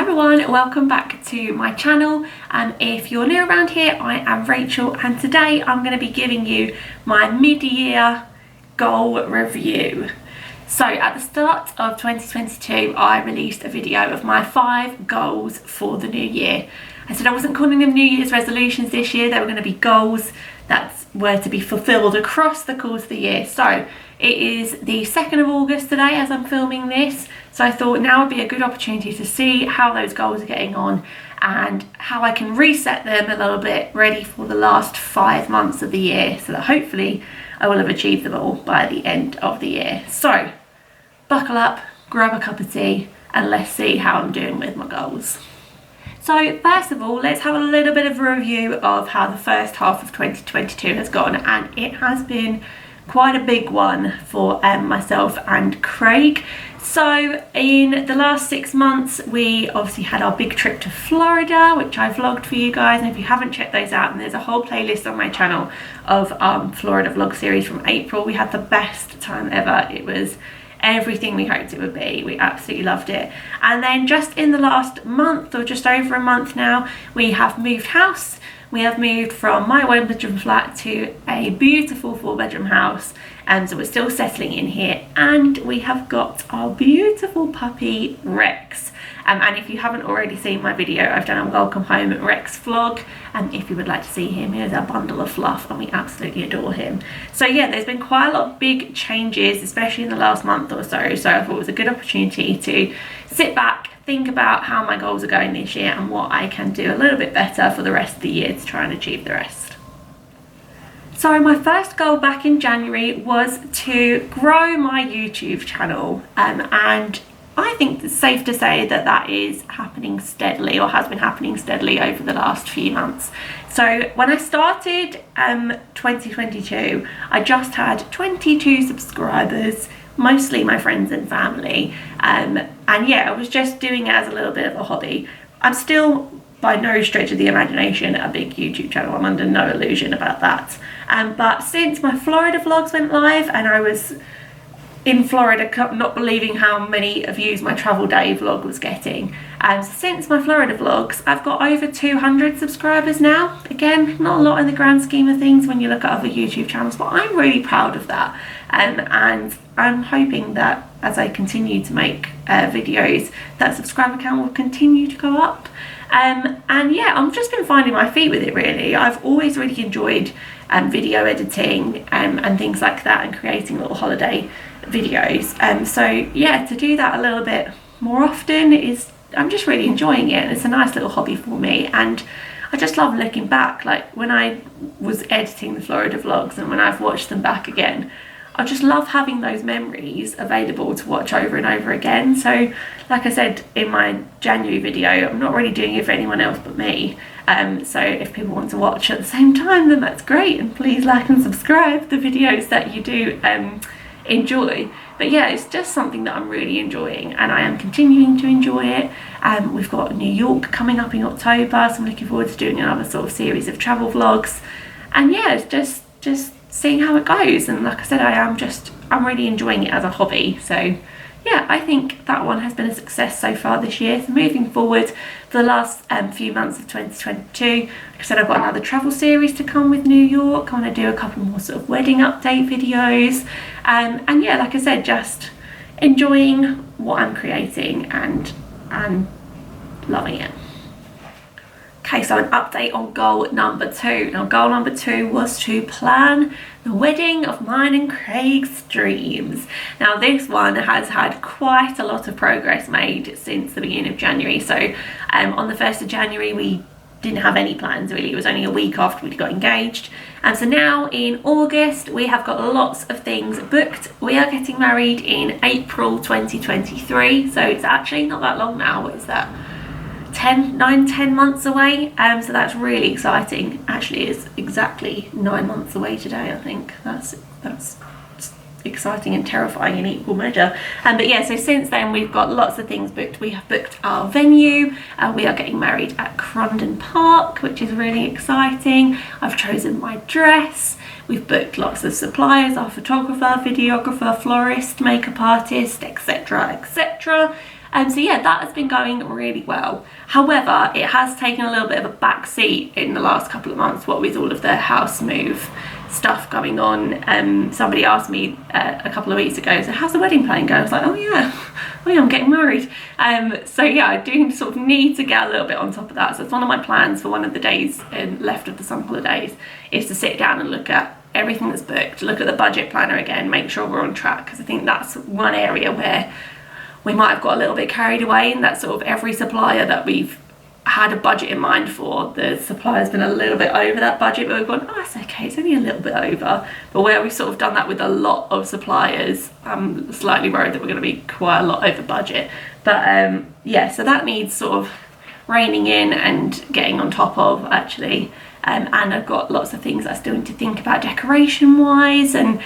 Hi everyone, welcome back to my channel. If you're new around here, I am Rachel and today I'm going to be giving you my mid-year goal review. So at the start of 2022 I released a video of my 5 goals for the new year. I said I wasn't calling them New Year's resolutions this year, they were going to be goals that were to be fulfilled across the course of the year. So it is the 2nd of August today as I'm filming this, so I thought now would be a good opportunity to see how those goals are getting on and how I can reset them a little bit, ready for the last 5 months of the year, so that hopefully I will have achieved them all by the end of the year. So buckle up, grab a cup of tea, and let's see how I'm doing with my goals. So first of all, let's have a little bit of a review of how the first half of 2022 has gone, and it has been quite a big one for myself and Craig. So in the last 6 months we obviously had our big trip to Florida, which I vlogged for you guys, and if you haven't checked those out, and there's a whole playlist on my channel of Florida vlog series from April. We had the best time ever. It was everything we hoped it would be. We absolutely loved it. And then just in the last month, or just over a month now, we have moved house. We have moved from my 1-bedroom flat to a beautiful 4-bedroom house, and so we're still settling in here, and we have got our beautiful puppy Rex. And if you haven't already seen my video, I've done a welcome home Rex vlog, and if you would like to see him, here's a bundle of fluff and we absolutely adore him. So yeah, there's been quite a lot of big changes, especially in the last month or so I thought it was a good opportunity to sit back, think about how my goals are going this year and what I can do a little bit better for the rest of the year to try and achieve the rest. So my first goal back in January was to grow my YouTube channel, and I think it's safe to say that that is happening steadily, or has been happening steadily over the last few months. So when I started 2022, I just had 22 subscribers, mostly my friends and family, and yeah, I was just doing it as a little bit of a hobby. I'm still by no stretch of the imagination a big YouTube channel, I'm under no illusion about that, but since my Florida vlogs went live and I was in Florida not believing how many views my travel day vlog was getting, and since my Florida vlogs I've got over 200 subscribers now. Again, not a lot in the grand scheme of things when you look at other YouTube channels, but I'm really proud of that, and I'm hoping that as I continue to make videos, that subscriber count will continue to go up. And yeah, I've just been finding my feet with it really. I've always really enjoyed video editing and things like that, and creating little holiday videos, so yeah, to do that a little bit more often I'm just really enjoying it, and it's a nice little hobby for me. And I just love looking back, like when I was editing the Florida vlogs and when I've watched them back again, I just love having those memories available to watch over and over again. So like I said in my January video, I'm not really doing it for anyone else but me, so if people want to watch at the same time, then that's great, and please like and subscribe the videos that you do enjoy. But yeah, it's just something that I'm really enjoying, and I am continuing to enjoy it. We've got New York coming up in October, so I'm looking forward to doing another sort of series of travel vlogs, and yeah, it's just seeing how it goes. And like I said, I'm really enjoying it as a hobby. So yeah, I think that one has been a success so far this year. So moving forward for the last few months of 2022, like I said, I've got another travel series to come with New York. I want to do a couple more sort of wedding update videos, and yeah, like I said, just enjoying what I'm creating and loving it. Okay, so an update on goal number 2. Now, goal number 2 was to plan the wedding of mine and Craig's dreams. Now, this one has had quite a lot of progress made since the beginning of January. So on the 1st of January, we didn't have any plans really. It was only a week after we got engaged. And so now in August, we have got lots of things booked. We are getting married in April 2023. So it's actually not that long now. What is that? 10 months away, so that's really exciting. Actually, it's exactly 9 months away today. I think that's exciting and terrifying in equal measure. But yeah, so since then we've got lots of things booked. We have booked our venue. We are getting married at Crondon Park, which is really exciting. I've chosen my dress. We've booked lots of suppliers, our photographer, videographer, florist, makeup artist, etc, etc. So yeah, that has been going really well. However, it has taken a little bit of a back seat in the last couple of months, what with all of the house move stuff going on. Somebody asked me a couple of weeks ago, so how's the wedding planning going? I was like, oh yeah, I'm getting married. So yeah, I do sort of need to get a little bit on top of that. So it's one of my plans for one of the days left of the summer holidays, is to sit down and look at everything that's booked, look at the budget planner again, make sure we're on track, because I think that's one area where we might have got a little bit carried away, and that sort of every supplier that we've had a budget in mind for, the supplier's been a little bit over that budget, but we've gone, oh, it's okay, it's only a little bit over. But where we've sort of done that with a lot of suppliers, I'm slightly worried that we're going to be quite a lot over budget. But yeah, so that needs sort of reining in and getting on top of, actually. And I've got lots of things I still need to think about decoration wise, and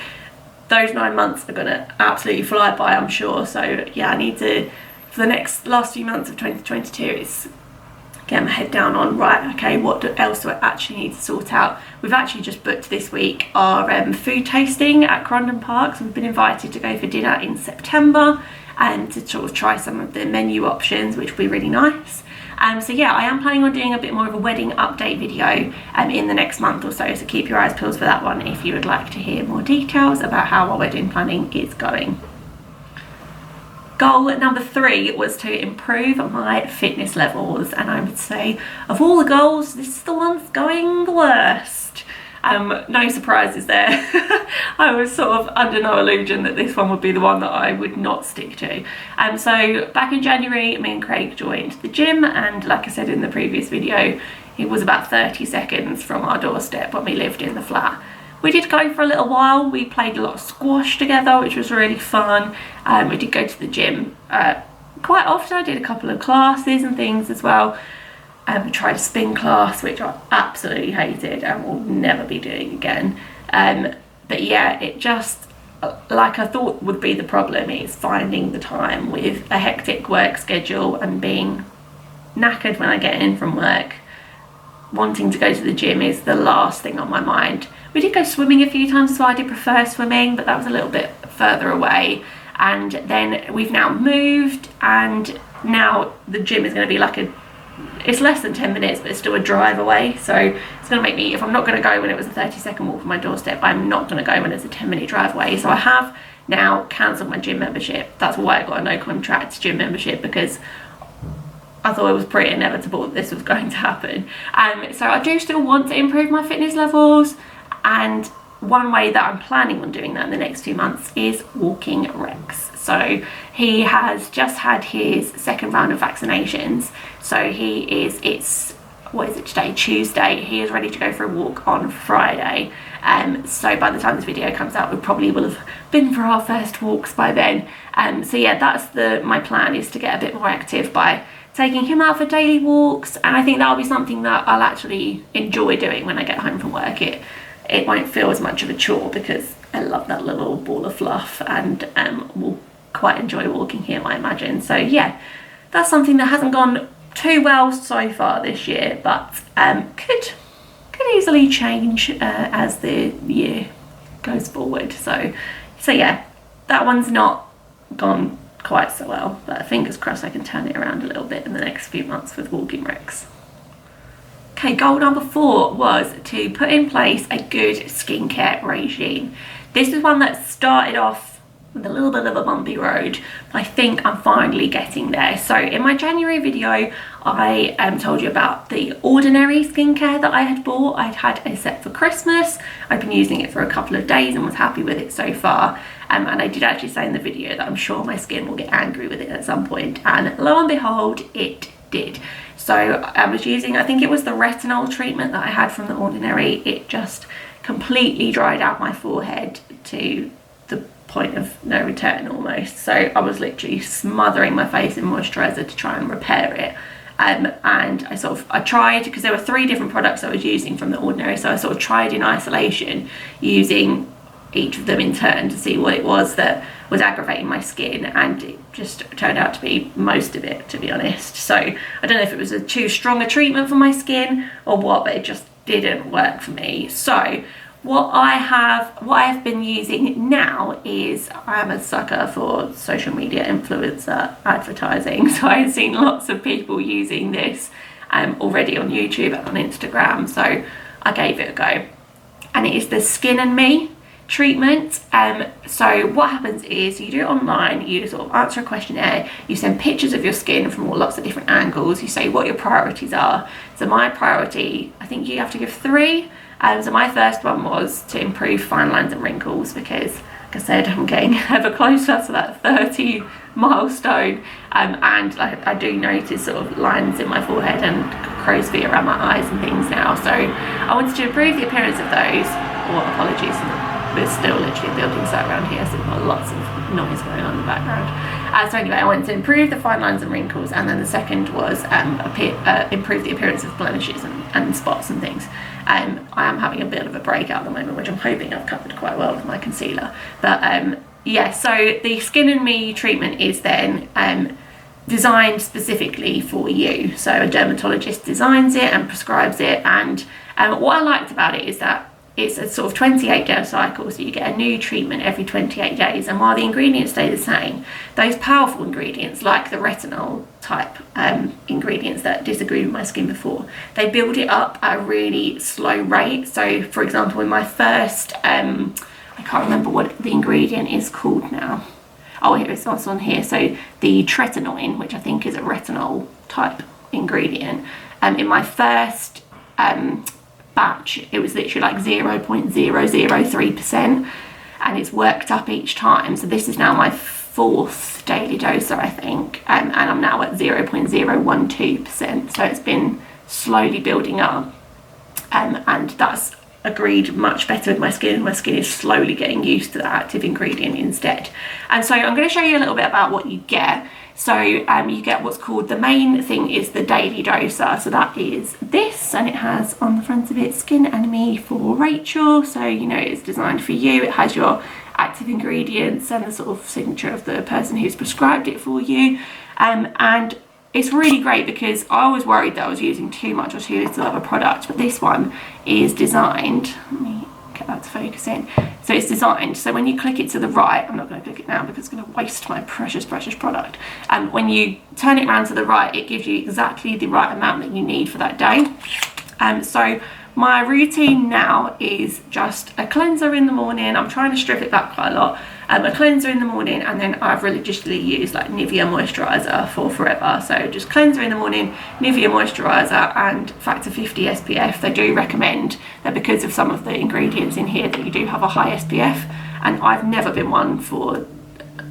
those 9 months are going to absolutely fly by, I'm sure. So yeah, I need to, for the last few months of 2022, it's get my head down on, right, okay, what else do I actually need to sort out? We've actually just booked this week our food tasting at Crondon Park, so we've been invited to go for dinner in September and to sort of try some of the menu options, which will be really nice. So yeah, I am planning on doing a bit more of a wedding update video in the next month or so keep your eyes peeled for that one if you would like to hear more details about how our wedding planning is going. Goal number 3 was to improve my fitness levels, and I would say of all the goals, this is the one that's going the worst. No surprises there. I was sort of under no illusion that this one would be the one that I would not stick to. So back in January, me and Craig joined the gym, and like I said in the previous video, it was about 30 seconds from our doorstep when we lived in the flat. We did go for a little while. We played a lot of squash together, which was really fun. We did go to the gym quite often. I did a couple of classes and things as well. We tried a spin class, which I absolutely hated and will never be doing again. But yeah, it just, like I thought would be the problem, is finding the time with a hectic work schedule and being knackered when I get in from work. Wanting to go to the gym is the last thing on my mind. We did go swimming a few times, so I did prefer swimming, but that was a little bit further away. And then we've now moved, and now the gym is going to be like it's less than 10 minutes, but it's still a drive away. So it's going to make me, if I'm not going to go when it was a 30-second walk from my doorstep, I'm not going to go when it's a 10-minute drive away. So I have now cancelled my gym membership. That's why I got a no contract gym membership, because I thought it was pretty inevitable that this was going to happen. So I do still want to improve my fitness levels, and one way that I'm planning on doing that in the next few months is walking Rex. So he has just had his second round of vaccinations, so what is it today, Tuesday, he is ready to go for a walk on Friday. So by the time this video comes out, we probably will have been for our first walks by then. So yeah, that's my plan, is to get a bit more active by taking him out for daily walks, and I think that'll be something that I'll actually enjoy doing when I get home from work. It won't feel as much of a chore, because I love that little ball of fluff, and will quite enjoy walking him, I imagine. So yeah, that's something that hasn't gone too well so far this year, but could easily change as the year goes forward. So yeah, that one's not gone quite so well, but fingers crossed I can turn it around a little bit in the next few months with walking Rex. Okay, goal number 4 was to put in place a good skincare regime. This is one that started off with a little bit of a bumpy road, but I think I'm finally getting there. So in my January video, I told you about the Ordinary skincare that I had bought. I'd had a set for Christmas. I've been using it for a couple of days and was happy with it so far. And I did actually say in the video that I'm sure my skin will get angry with it at some point, and lo and behold, it did. So I was using, I think it was the retinol treatment that I had from the Ordinary. It just completely dried out my forehead to the point of no return almost. So I was literally smothering my face in moisturizer to try and repair it. And I tried, because there were 3 different products I was using from the Ordinary, so I sort of tried in isolation using each of them in turn to see what it was that was aggravating my skin, and it just turned out to be most of it, to be honest. So I don't know if it was a too strong a treatment for my skin or what, but it just didn't work for me. So what I have been using now is, I am a sucker for social media influencer advertising, so I've seen lots of people using this already on YouTube and on Instagram, so I gave it a go. And it is the Skin and Me treatment. So what happens is you do it online, you sort of answer a questionnaire, you send pictures of your skin from lots of different angles, you say what your priorities are. So my priority, I think you have to give 3. So my first one was to improve fine lines and wrinkles, because like I said, I'm getting ever closer to that 30 milestone, and like I do notice sort of lines in my forehead and crow's feet around my eyes and things now, so I wanted to improve the appearance of those. Or apologies, we're still literally a building site around here, so we've got lots of noise going on in the background. So anyway, I wanted to improve the fine lines and wrinkles, and then the second was improve the appearance of blemishes and spots and things. I am having a bit of a breakout at the moment, which I'm hoping I've covered quite well with my concealer. But yeah, so the Skin and Me treatment is then designed specifically for you. So a dermatologist designs it and prescribes it, and what I liked about it is that it's a sort of 28-day cycle, so you get a new treatment every 28 days, and while the ingredients stay the same, those powerful ingredients like the retinol type ingredients that disagreed with my skin before, they build it up at a really slow rate. So for example, in my first I can't remember what the ingredient is called now. Oh, here it's also on here. So the tretinoin, which I think is a retinol type ingredient, in my first batch, it was literally like 0.003%, and it's worked up each time. So this is now my 4th daily doser, I think, and I'm now at 0.012%. So it's been slowly building up, and that's agreed much better with my skin. My skin is slowly getting used to the active ingredient instead. And so I'm going to show you a little bit about what you get. So you get what's called, the main thing is the daily doser. So that is this, and it has on the front of it Skin and Me for Rachel. So you know it's designed for you. It has your active ingredients and the sort of signature of the person who's prescribed it for you. And it's really great, because I was worried that I was using too much or too little of a product, but this one is designed, let me get that to focus in. So it's designed, so when you click it to the right, I'm not going to click it now because it's going to waste my precious product. When you turn it around to the right, it gives you exactly the right amount that you need for that day. So my routine now is just a cleanser in the morning. I'm trying to strip it back quite a lot. A cleanser in the morning, and then I've religiously used like Nivea moisturiser for forever. So just cleanser in the morning, Nivea moisturiser, and factor 50 SPF. They do recommend that because of some of the ingredients in here that you do have a high SPF, and I've never been one for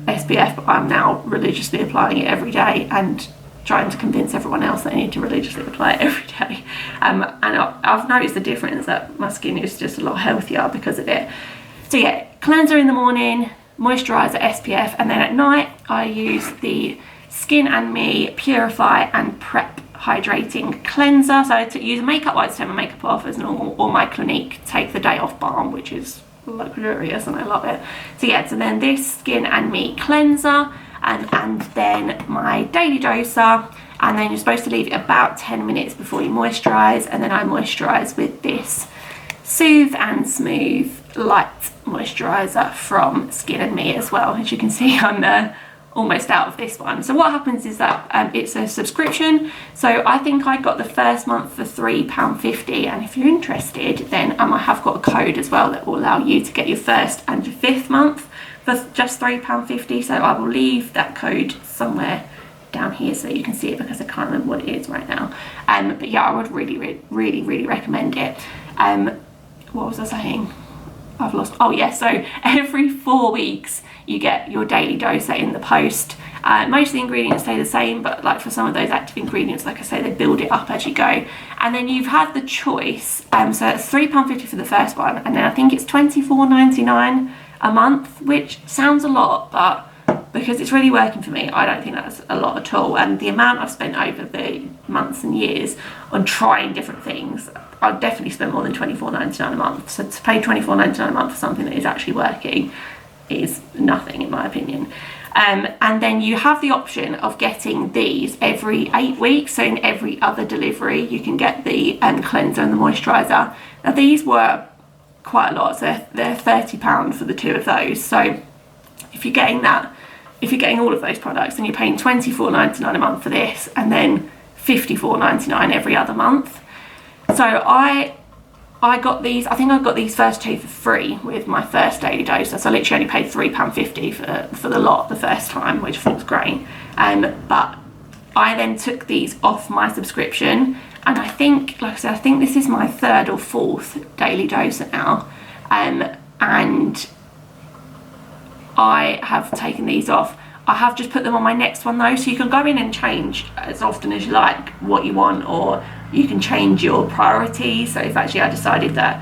SPF, but I'm now religiously applying it every day and trying to convince everyone else that I need to religiously apply it every day. And I've noticed the difference, that my skin is just a lot healthier because of it. So yeah, cleanser in the morning, moisturiser, SPF, and then at night I use the Skin and Me Purify and Prep Hydrating Cleanser. So I use a makeup wipe to take my makeup off as normal, or my Clinique Take the Day Off balm, which is luxurious and I love it. So yeah, so then this Skin and Me cleanser, and then my daily doser, and then you're supposed to leave it about 10 minutes before you moisturise, and then I moisturise with this Soothe and Smooth Light Moisturiser from Skin and Me as well. As you can see, I'm almost out of this one. So what happens is that it's a subscription, so I think I got the first month for £3.50, and if you're interested, then I have got a code as well that will allow you to get your first and your 5th month for just £3.50. So I will leave that code somewhere down here so you can see it, because I can't remember what it is right now. But yeah, I would really recommend it. What was I saying? I've lost. Oh yeah, so every 4 weeks you get your daily doser in the post. Most of the ingredients stay the same, but like for some of those active ingredients, like I say, they build it up as you go. And then you've had the choice, so it's £3.50 for the first one, and then I think it's £24.99 a month, which sounds a lot, but because it's really working for me, I don't think that's a lot at all. And the amount I've spent over the months and years on trying different things, I've definitely spent more than £24.99 a month. So to pay £24.99 a month for something that is actually working is nothing, in my opinion. And then you have the option of getting these every 8 weeks. So in every other delivery, you can get the cleanser and the moisturiser. Now these were quite a lot, so they're £30 for the two of those. So if you're getting all of those products, then you're paying £24.99 a month for this, and then £54.99 every other month. So I got these, I think I got these first two for free with my first daily dose. So I literally only paid £3.50 for the lot the first time, which I thought was great. But I then took these off my subscription, and I think, like I said, I think this is my third or fourth daily dose now. And I have taken these off. I have just put them on my next one though, so you can go in and change as often as you like what you want, or you can change your priorities. So if actually I decided that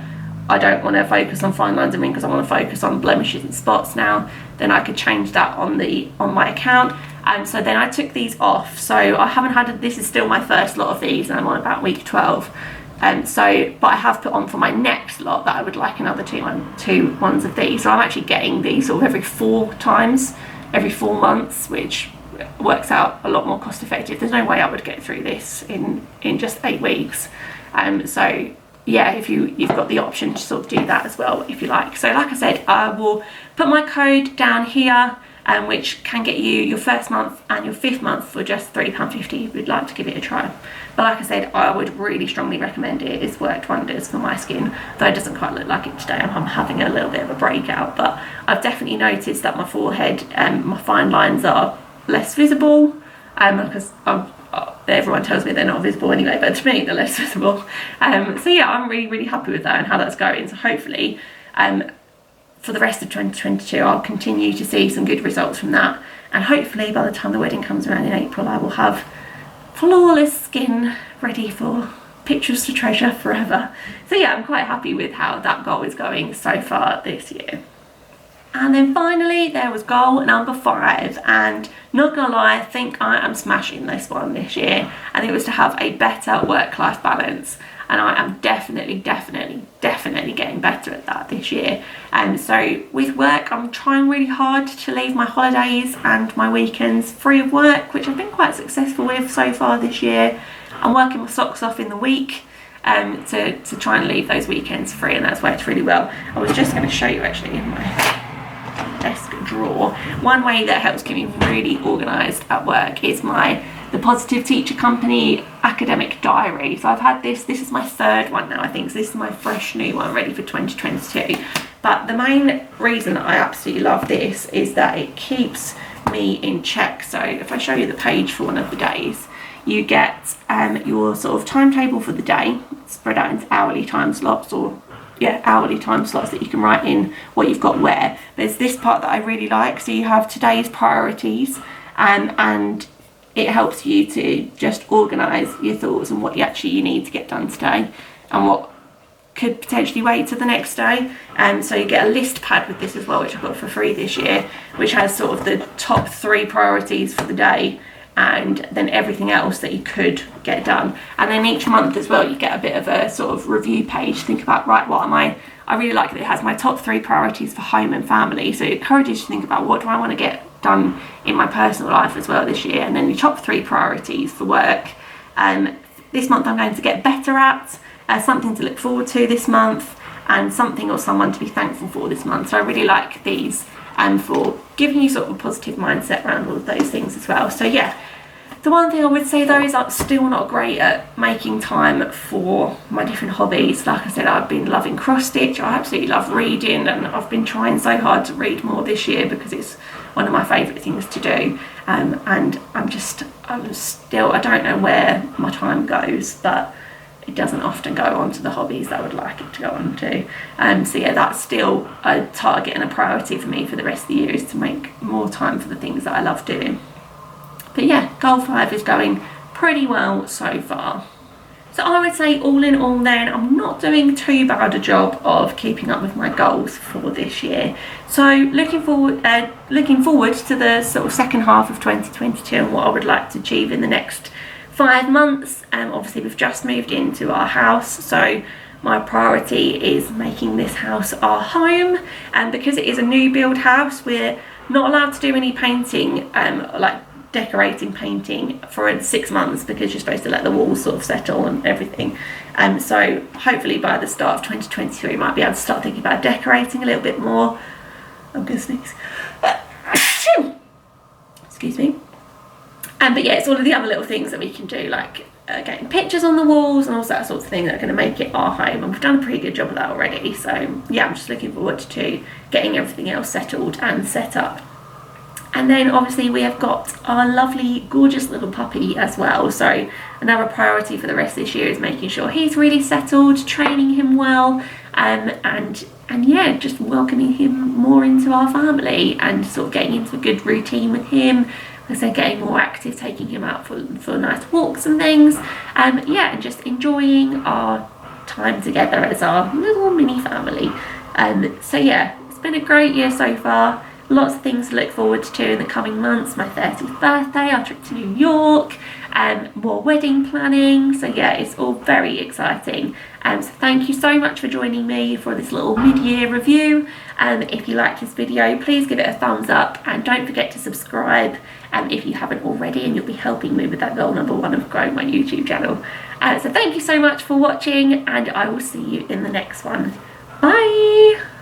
I don't want to focus on fine lines and wrinkles, I want to focus on blemishes and spots now, then I could change that on my account. And so then I took these off. So I haven't had, this is still my first lot of these, and I'm on about week 12. But I have put on for my next lot that I would like another two ones of these. So I'm actually getting these sort of every 4 months, which works out a lot more cost effective. There's no way I would get through this in just 8 weeks. So yeah, if you've got the option to sort of do that as well if you like. So like I said, I will put my code down here, which can get you your first month and your 5th month for just £3.50 if you'd like to give it a try. But like I said, I would really strongly recommend it. It's worked wonders for my skin, though it doesn't quite look like it today. I'm having a little bit of a breakout, but I've definitely noticed that my forehead and my fine lines are less visible, because everyone tells me they're not visible anyway, but to me they're less visible. So yeah, I'm really happy with that and how that's going. So hopefully for the rest of 2022 I'll continue to see some good results from that, and hopefully by the time the wedding comes around in April I will have flawless skin ready for pictures to treasure forever. So yeah, I'm quite happy with how that goal is going so far this year. And then finally there was goal number 5, and not gonna lie, I think I am smashing this one this year, and it was to have a better work-life balance, and I am definitely getting better at that this year. And so with work, I'm trying really hard to leave my holidays and my weekends free of work, which I've been quite successful with so far this year. I'm working my socks off in the week to try and leave those weekends free, and that's worked really well. I was just going to show you actually in my desk drawer. One way that helps keep me really organised at work is the Positive Teacher Company academic diary. So I've had this is my 3rd one now, I think. So this is my fresh new one ready for 2022. But the main reason that I absolutely love this is that it keeps me in check. So if I show you the page for one of the days, you get your sort of timetable for the day spread out into hourly time slots, hourly time slots that you can write in what you've got where. There's this part that I really like. So you have today's priorities, and it helps you to just organise your thoughts and what you need to get done today and what could potentially wait to the next day. So you get a list pad with this as well, which I got for free this year, which has sort of the top 3 priorities for the day, and then everything else that you could get done. And then each month as well you get a bit of a sort of review page to think about, right, what am I really like that it has my top 3 priorities for home and family, so it encourages you to think about what do I want to get done in my personal life as well this year, and then your top 3 priorities for work. This month I'm going to get better at, something to look forward to this month, and something or someone to be thankful for this month. So I really like these for giving you sort of a positive mindset around all of those things as well. So yeah, the one thing I would say though is I'm still not great at making time for my different hobbies. Like I said, I've been loving cross stitch, I absolutely love reading, and I've been trying so hard to read more this year because it's one of my favourite things to do, and I'm still, I don't know where my time goes, but it doesn't often go on to the hobbies that I would like it to go on to. So yeah, that's still a target and a priority for me for the rest of the year, is to make more time for the things that I love doing. But yeah, goal 5 is going pretty well so far. So I would say all in all then, I'm not doing too bad a job of keeping up with my goals for this year. So looking forward to the sort of second half of 2022 and what I would like to achieve in the next 5 months. Obviously we've just moved into our house, so my priority is making this house our home, and because it is a new build house, we're not allowed to do any painting, like decorating, painting for 6 months, because you're supposed to let the walls sort of settle and everything. So hopefully by the start of 2023 might be able to start thinking about decorating a little bit more. I'm gonna sneeze. Excuse me. But yeah, it's all of the other little things that we can do, like getting pictures on the walls and all that sorts of thing that are going to make it our home, and we've done a pretty good job of that already. So yeah, I'm just looking forward to getting everything else settled and set up. And then obviously we have got our lovely gorgeous little puppy as well, so another priority for the rest of this year is making sure he's really settled, training him well, and yeah, just welcoming him more into our family and sort of getting into a good routine with him. So getting more active, taking him out for nice walks and things, yeah, and just enjoying our time together as our little mini family. So yeah, it's been a great year so far. Lots of things to look forward to in the coming months. My 30th birthday, our trip to New York, more wedding planning. So yeah, it's all very exciting. So thank you so much for joining me for this little mid-year review. If you like this video, please give it a thumbs up, and don't forget to subscribe if you haven't already, and you'll be helping me with that goal number 1 of growing my YouTube channel. So thank you so much for watching, and I will see you in the next one. Bye!